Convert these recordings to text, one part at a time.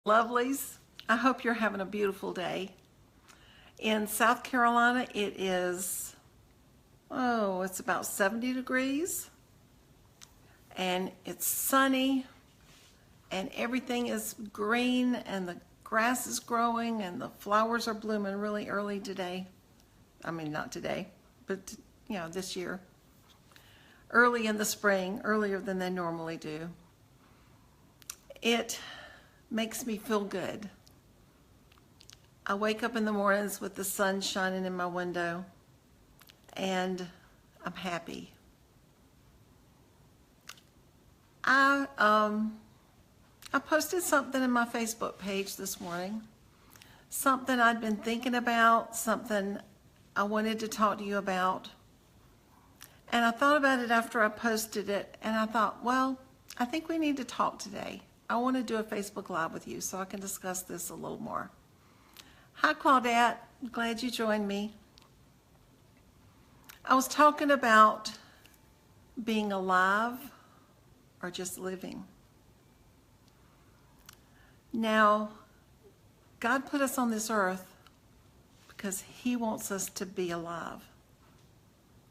Lovelies, I hope you're having a beautiful day. In South Carolina, it is, it's about 70 degrees, and it's sunny, and everything is green, and the grass is growing, and the flowers are blooming really early today. I mean, not today, but this year. Early in the spring, earlier than they normally do. It makes me feel good. I wake up in the mornings with the sun shining in my window, and I'm happy. I posted something in my Facebook page this morning, something I'd been thinking about, something I wanted to talk to you about. And I thought about it after I posted it, and I thought, well, I think we need to talk today. I want to do a Facebook Live with you so I can discuss this a little more. Hi, Claudette. Glad you joined me. I was talking about being alive or just living. Now, God put us on this earth because He wants us to be alive.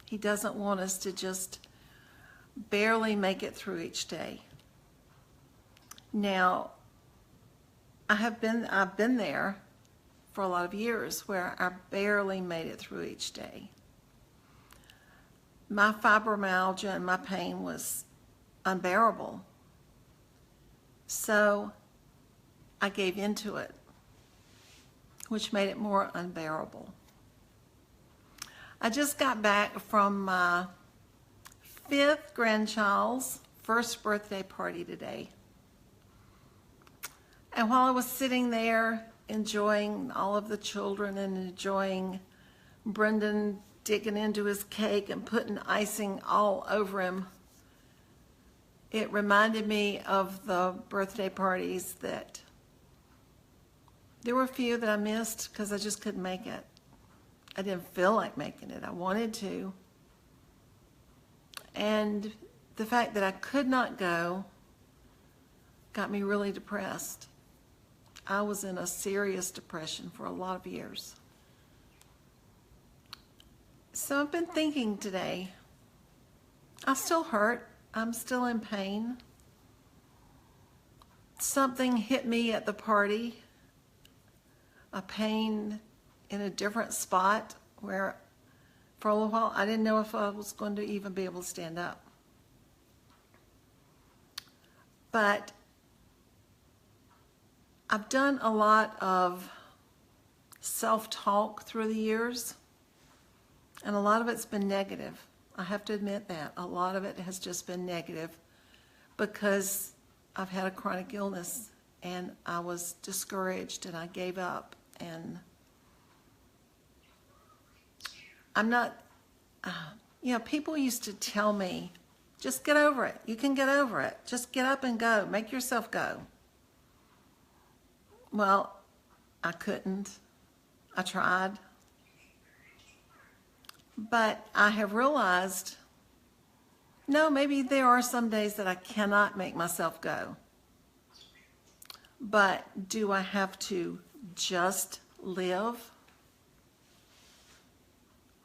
He doesn't want us to just barely make it through each day. Now, I've been there for a lot of years where I barely made it through each day. My fibromyalgia and my pain was unbearable. So I gave into it, which made it more unbearable. I just got back from my 5th grandchild's first birthday party today. And while I was sitting there enjoying all of the children and enjoying Brendan digging into his cake and putting icing all over him, it reminded me of the birthday parties that there were a few that I missed because I just couldn't make it. I didn't feel like making it. I wanted to. And the fact that I could not go got me really depressed. I was in a serious depression for a lot of years. So I've been thinking today, I still hurt. I'm still in pain. Something hit me at the party, a pain in a different spot where for a little while I didn't know if I was going to even be able to stand up. But I've done a lot of self-talk through the years, and a lot of it's been negative. I have to admit that. A lot of it has just been negative because I've had a chronic illness and I was discouraged and I gave up, and I'm not, people used to tell me, just get over it. You can get over it. Just get up and go. Make yourself go. Well, I couldn't. I tried. But I have realized, no, maybe there are some days that I cannot make myself go. But do I have to just live?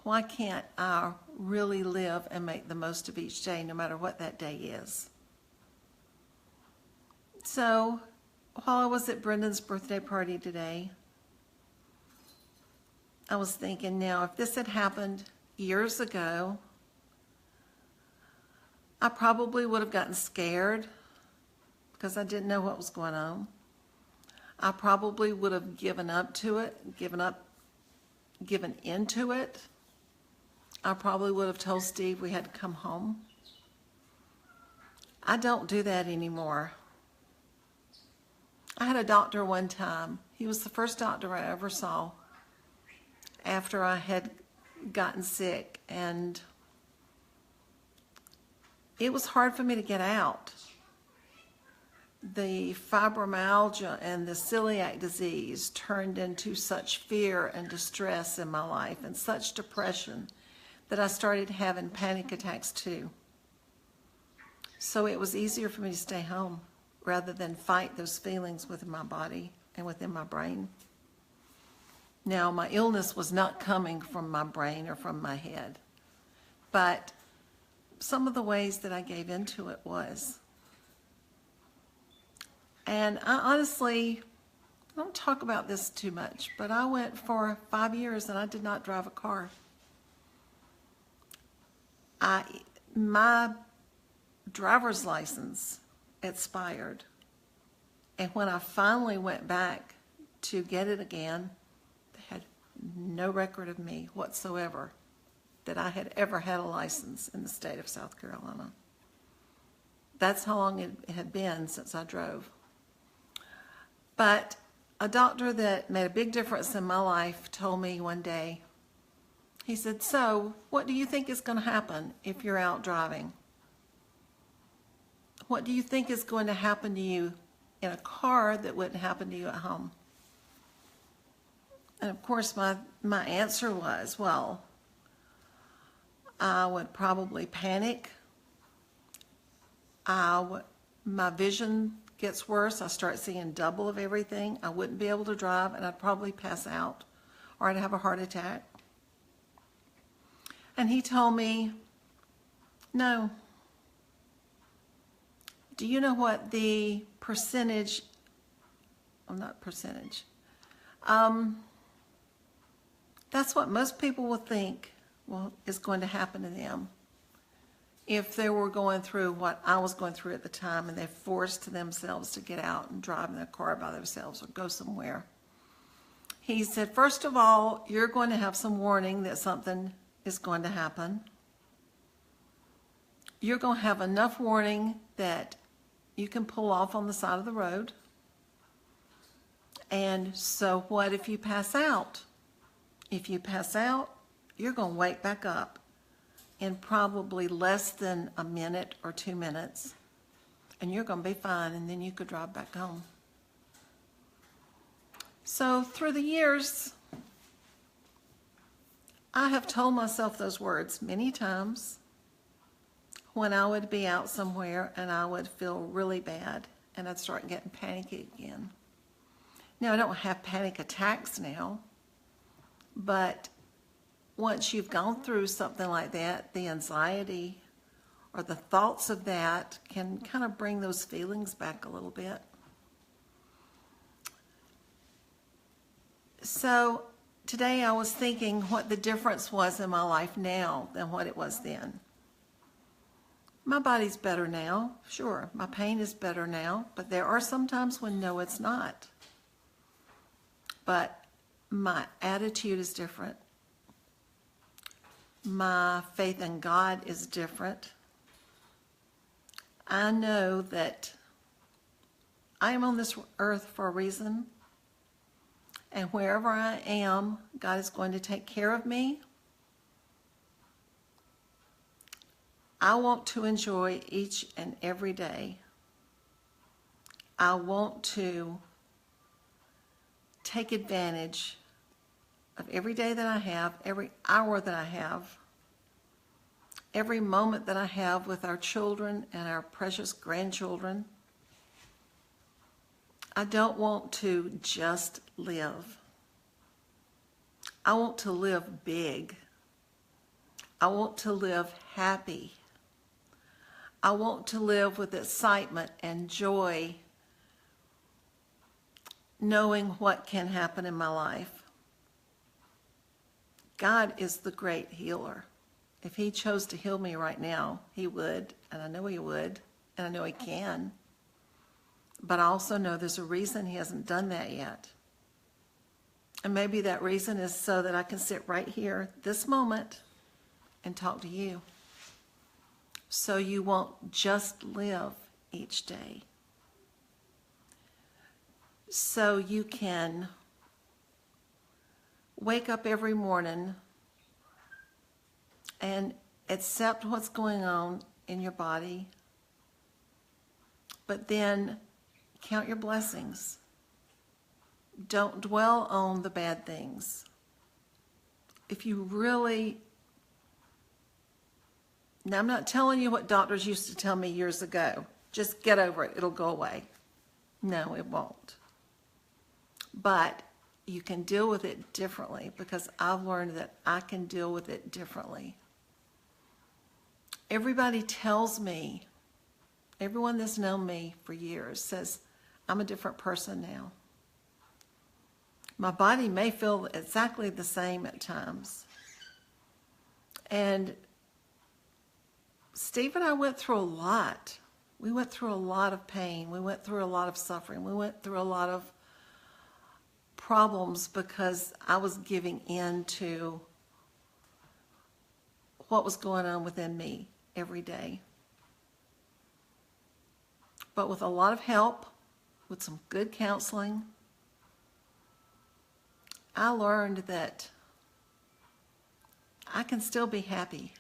Why can't I really live and make the most of each day, no matter what that day is? So, while I was at Brendan's birthday party today, I was thinking, now, if this had happened years ago, I probably would have gotten scared because I didn't know what was going on. I probably would have given up to it, given into it. I probably would have told Steve we had to come home. I don't do that anymore. I had a doctor one time. He was the first doctor I ever saw after I had gotten sick, and it was hard for me to get out. The fibromyalgia and the celiac disease turned into such fear and distress in my life and such depression that I started having panic attacks too. So it was easier for me to stay home. rather than fight those feelings within my body and within my brain. Now, my illness was not coming from my brain or from my head, but some of the ways that I gave into it was. And I honestly don't talk about this too much, but I went for 5 years and I did not drive a car. My driver's license expired, and when I finally went back to get it again, they had no record of me whatsoever that I had ever had a license in the state of South Carolina. That's how long it had been since I drove. But a doctor that made a big difference in my life told me one day, he said, "So, what do you think is going to happen if you're out driving? What do you think is going to happen to you in a car that wouldn't happen to you at home?" And of course, my answer was, well, I would probably panic. My vision gets worse. I start seeing double of everything. I wouldn't be able to drive, and I'd probably pass out, or I'd have a heart attack. And he told me, "No. Do you know what the percentage, not percentage, that's what most people will think is going to happen to them if they were going through what I was going through at the time, and they forced themselves to get out and drive in a car by themselves or go somewhere." He said, "First of all, you're going to have some warning that something is going to happen. You're going to have enough warning that you can pull off on the side of the road. And so what if you pass out? If you pass out, you're going to wake back up in probably less than a minute or 2 minutes, and you're going to be fine, and then you could drive back home." So through the years, I have told myself those words many times when I would be out somewhere and I would feel really bad and I'd start getting panicky again. Now, I don't have panic attacks now, but once you've gone through something like that, the anxiety or the thoughts of that can kind of bring those feelings back a little bit. So today I was thinking what the difference was in my life now than what it was then. My body's better now, sure. My pain is better now, but there are some times when no, it's not. But my attitude is different. My faith in God is different. I know that I am on this earth for a reason. And wherever I am, God is going to take care of me. I want to enjoy each and every day. I want to take advantage of every day that I have, every hour that I have, every moment that I have with our children and our precious grandchildren. I don't want to just live. I want to live big. I want to live happy. I want to live with excitement and joy, knowing what can happen in my life. God is the great healer. If he chose to heal me right now, he would, and I know he would, and I know he can. But I also know there's a reason he hasn't done that yet. And maybe that reason is so that I can sit right here this moment and talk to you. So you won't just live each day. So you can wake up every morning and accept what's going on in your body, but then count your blessings. Don't dwell on the bad things. If you really, now I'm not telling you what doctors used to tell me years ago. just get over it, it'll go away. No, it won't. But you can deal with it differently, because I've learned that I can deal with it differently. Everybody tells me, everyone that's known me for years says, I'm a different person now. My body may feel exactly the same at times. And Steve and I went through a lot. We went through a lot of pain. We went through a lot of suffering. We went through a lot of problems because I was giving in to what was going on within me every day. But with a lot of help, with some good counseling, I learned that I can still be happy.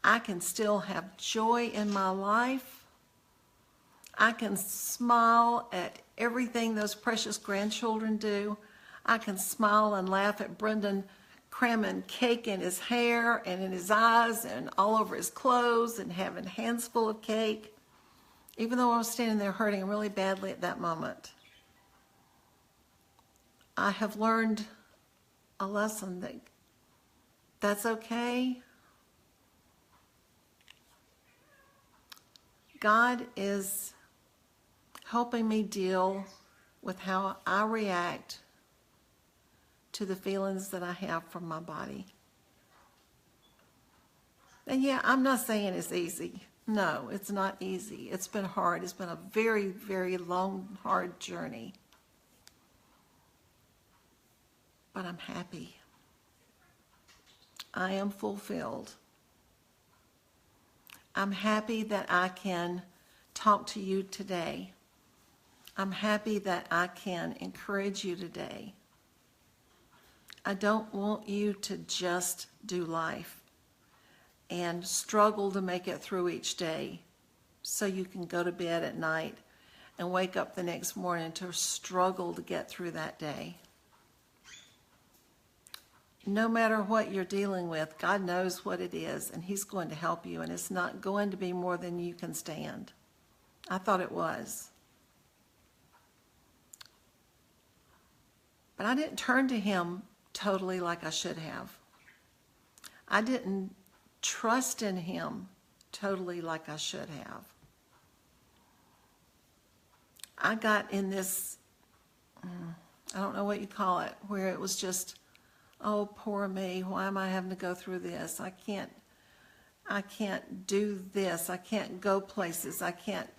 I can still have joy in my life. I can smile at everything those precious grandchildren do. I can smile and laugh at Brendan cramming cake in his hair and in his eyes and all over his clothes and having hands full of cake, even though I was standing there hurting really badly at that moment. I have learned a lesson that that's okay. God is helping me deal with how I react to the feelings that I have from my body. And yeah, I'm not saying it's easy. No, it's not easy. It's been hard. It's been a very, very long, hard journey. But I'm happy. I am fulfilled. I'm happy that I can talk to you today. I'm happy that I can encourage you today. I don't want you to just do life and struggle to make it through each day so you can go to bed at night and wake up the next morning to struggle to get through that day. No matter what you're dealing with, God knows what it is, and He's going to help you, and it's not going to be more than you can stand. I thought it was. But I didn't turn to Him totally like I should have. I didn't trust in Him totally like I should have. I got in this, I don't know what you call it, where it was just, oh, poor me, why am I having to go through this? I can't do this. I can't go places. I can't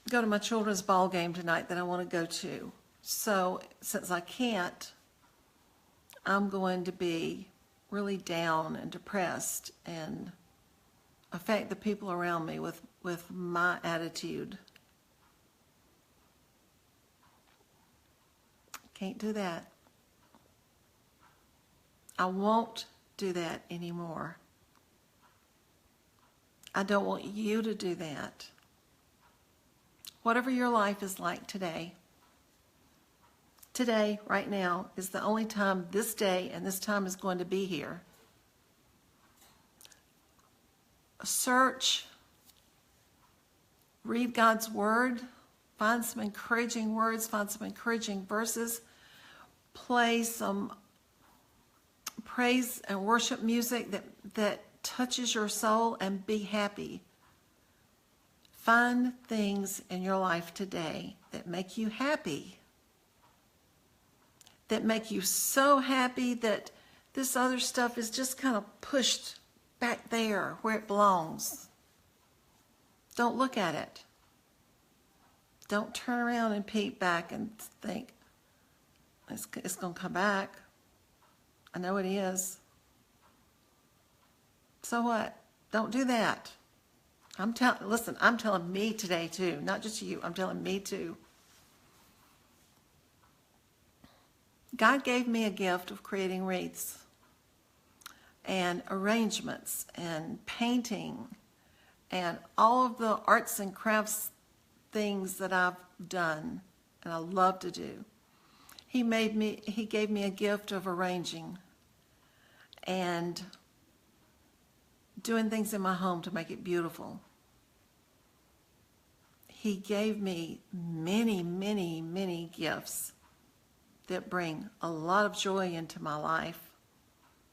go to my children's ball game tonight that I want to go to. So since I can't, I'm going to be really down and depressed and affect the people around me with my attitude. Can't do that. I won't do that anymore. I don't want you to do that. Whatever your life is like today, right now, is the only time this day and this time is going to be here. Search, read God's Word, find some encouraging words, find some encouraging verses, play some praise and worship music that touches your soul, and be happy. Find things in your life today that make you happy, that make you so happy that this other stuff is just kind of pushed back there where it belongs. Don't look at it. Don't turn around and peek back and think, it's going to come back. I know it is. So what? Don't do that. Listen, I'm telling me today too, not just you, I'm telling me too. God gave me a gift of creating wreaths and arrangements and painting and all of the arts and crafts things that I've done and I love to do. He gave me a gift of arranging and doing things in my home to make it beautiful. He gave me many, many, many gifts that bring a lot of joy into my life,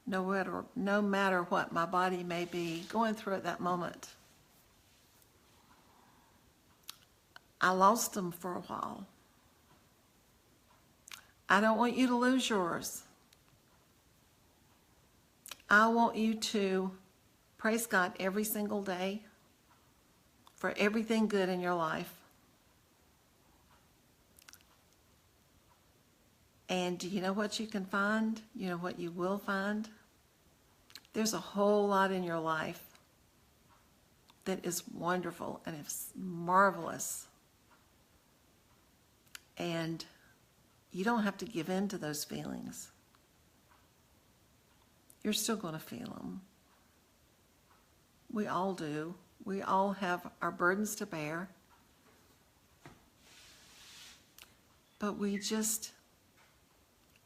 no matter what my body may be going through at that moment. I lost them for a while. I don't want you to lose yours. I want you to praise God every single day for everything good in your life. And do you know what you can find? You know what you will find? There's a whole lot in your life that is wonderful and it's marvelous. And you don't have to give in to those feelings. You're still going to feel them. We all do. We all have our burdens to bear. But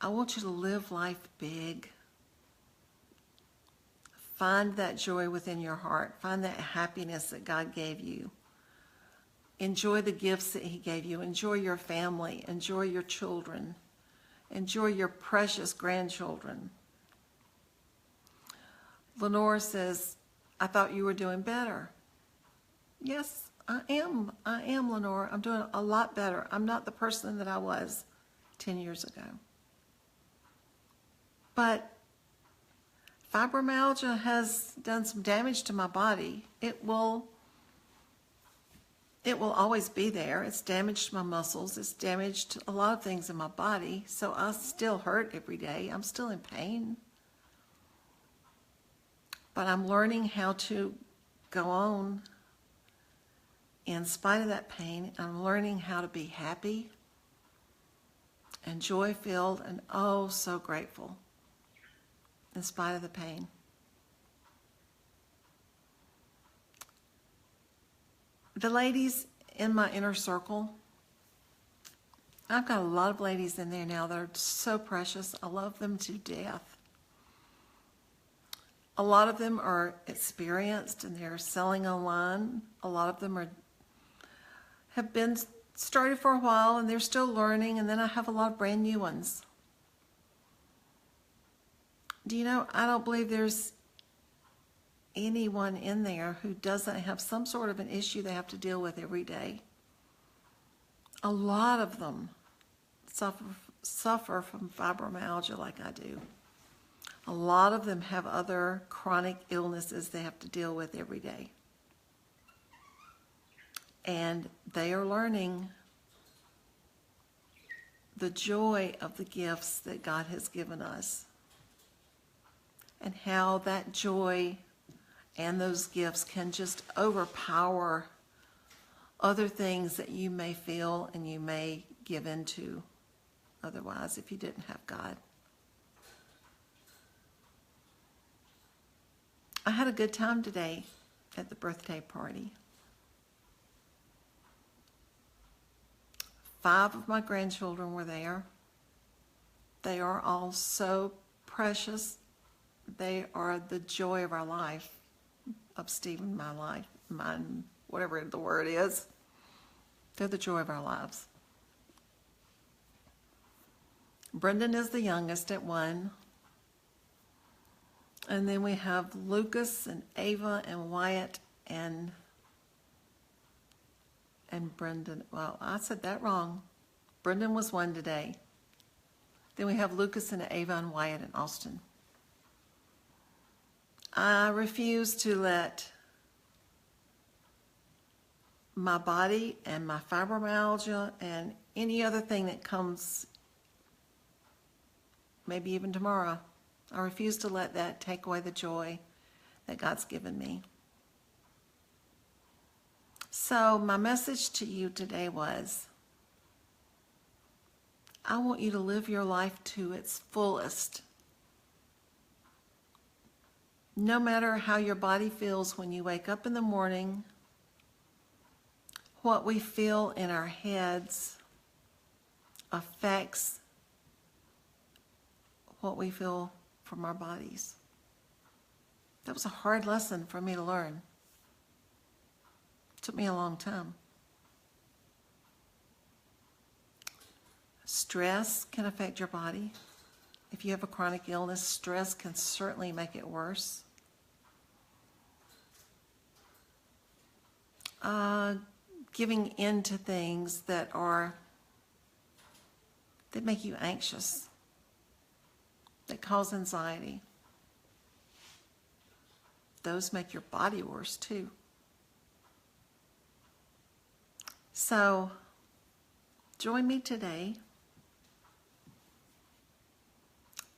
I want you to live life big. Find that joy within your heart. Find that happiness that God gave you. Enjoy the gifts that He gave you. Enjoy your family. Enjoy your children. Enjoy your precious grandchildren. Lenore says, I thought you were doing better. Yes, I am. I am, Lenore. I'm doing a lot better. I'm not the person that I was 10 years ago. But fibromyalgia has done some damage to my body. It will always be there. It's damaged my muscles. It's damaged a lot of things in my body. So I still hurt every day. I'm still in pain. But I'm learning how to go on in spite of that pain. I'm learning how to be happy and joy-filled and oh, so grateful in spite of the pain. The ladies in my inner circle, I've got a lot of ladies in there now that are so precious. I love them to death. A lot of them are experienced and they're selling online. A lot of them have been started for a while and they're still learning. And then I have a lot of brand new ones. Do you know, I don't believe there's anyone in there who doesn't have some sort of an issue they have to deal with every day. A lot of them suffer from fibromyalgia like I do. A lot of them have other chronic illnesses they have to deal with every day. And they are learning the joy of the gifts that God has given us. And how that joy and those gifts can just overpower other things that you may feel and you may give into otherwise if you didn't have God. I had a good time today at the birthday party. 5 of my grandchildren were there. They are all so precious. They are the joy of our life, of Stephen, my life, mine, whatever the word is. They're the joy of our lives. Brendan is the youngest at 1. And then we have Lucas and Ava and Wyatt and Brendan. Well, I said that wrong. Brendan was 1 today. Then we have Lucas and Ava and Wyatt and Austin. I refuse to let my body and my fibromyalgia and any other thing that comes, maybe even tomorrow, I refuse to let that take away the joy that God's given me. So my message to you today was, I want you to live your life to its fullest. No matter how your body feels when you wake up in the morning, what we feel in our heads affects what we feel from our bodies. That was a hard lesson for me to learn. It took me a long time. Stress can affect your body. If you have a chronic illness, stress can certainly make it worse. Giving in to things that make you anxious, that cause anxiety. Those make your body worse too. So, join me today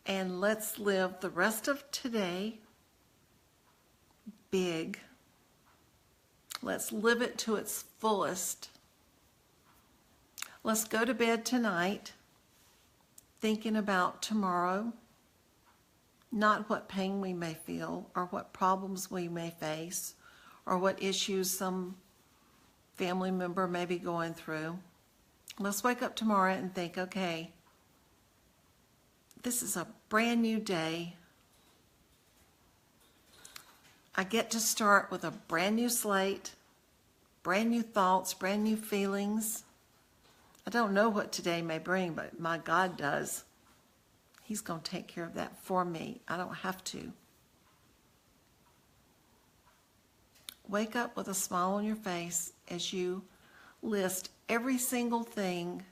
and let's live the rest of today big. Let's live it to its fullest. Let's go to bed tonight thinking about tomorrow, not what pain we may feel or what problems we may face or what issues some family member may be going through. Let's wake up tomorrow and think, okay, this is a brand new day. I get to start with a brand new slate, brand new thoughts, brand new feelings. I don't know what today may bring, but my God does. He's going to take care of that for me. I don't have to. Wake up with a smile on your face as you list every single thing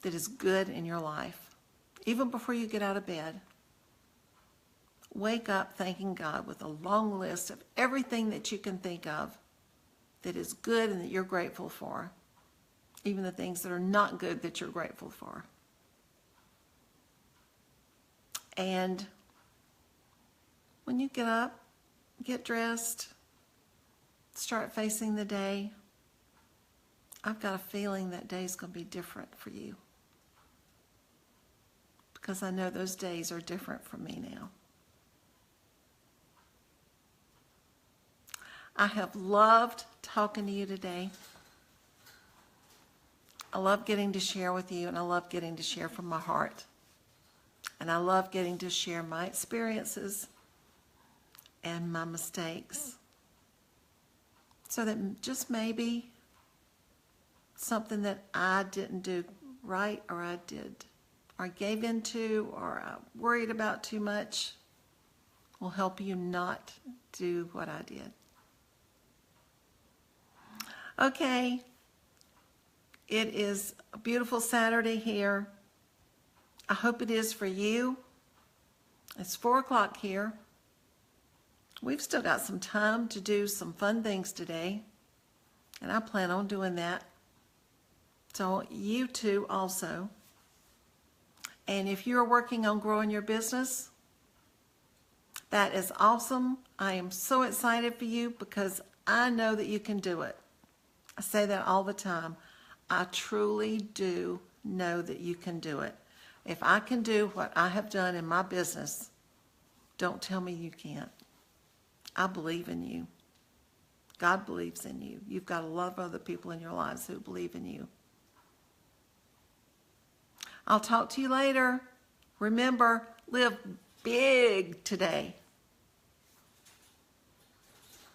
that is good in your life, even before you get out of bed. Wake up thanking God with a long list of everything that you can think of that is good and that you're grateful for, even the things that are not good that you're grateful for. And when you get up, get dressed, start facing the day, I've got a feeling that day's going to be different for you, because I know those days are different from me now. I have loved talking to you today. I love getting to share with you, and I love getting to share from my heart. And I love getting to share my experiences and my mistakes, so that just maybe something that I didn't do right, or I did, or gave into, or I worried about too much, will help you not do what I did. Okay, it is a beautiful Saturday here. I hope it is for you. It's 4 o'clock here. We've still got some time to do some fun things today, and I plan on doing that. So you too also. And if you're working on growing your business, that is awesome. I am so excited for you because I know that you can do it. I say that all the time. I truly do know that you can do it. If I can do what I have done in my business, don't tell me you can't. I believe in you. God believes in you. You've got a lot of other people in your lives who believe in you. I'll talk to you later. Remember, live big today.